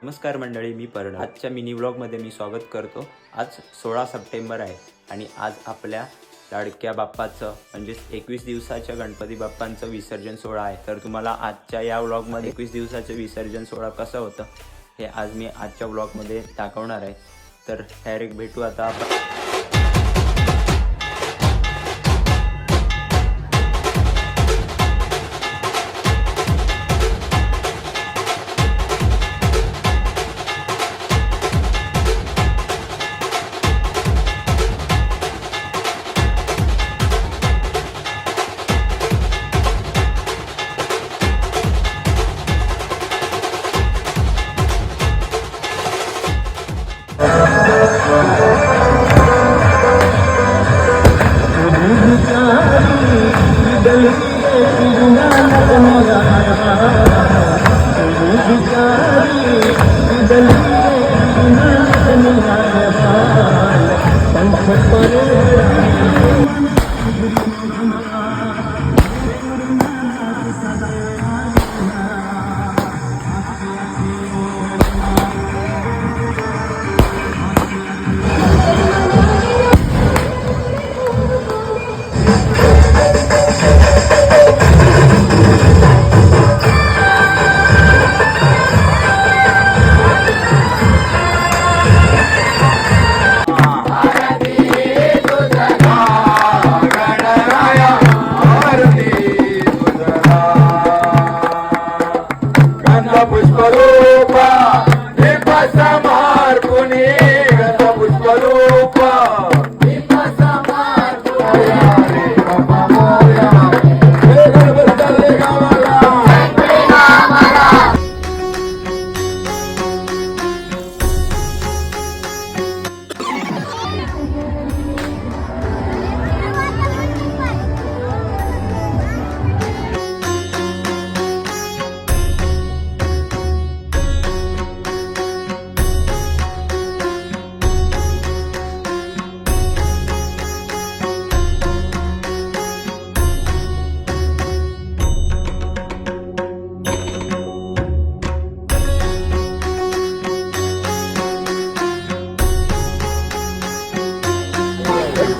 नमस्कार मंडळी, मी पर्ण. आजच्या मिनी व्लॉगमध्ये मी स्वागत करतो. आज 16 सप्टेंबर आहे आणि आज आपल्या लाडक्या बाप्पाचं म्हणजेच 21 दिवसाच्या गणपती बाप्पांचं विसर्जन सोहळा आहे. तर तुम्हाला आजच्या या व्लॉगमध्ये 21 दिवसाचं विसर्जन सोहळा कसं होतं हे आज मी आजच्या व्लॉगमध्ये दाखवणार आहे. तर डायरेक्ट भेटू आता आपण.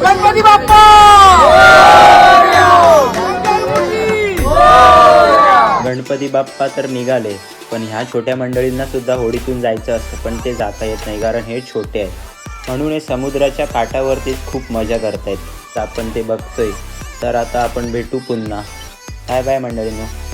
गणपती बाप्पा गणपती बाप्पा तर निघाले, पण ह्या छोट्या मंडळींना सुद्धा होडीतून जायचं असतं, पण ते जाता येत नाही कारण हे छोटे आहेत. म्हणून हे समुद्राच्या काठावरतीच खूप मजा करतायत. आपण ते बघतोय. तर आता आपण भेटू पुन्हा. Bye bye मंडळींनो.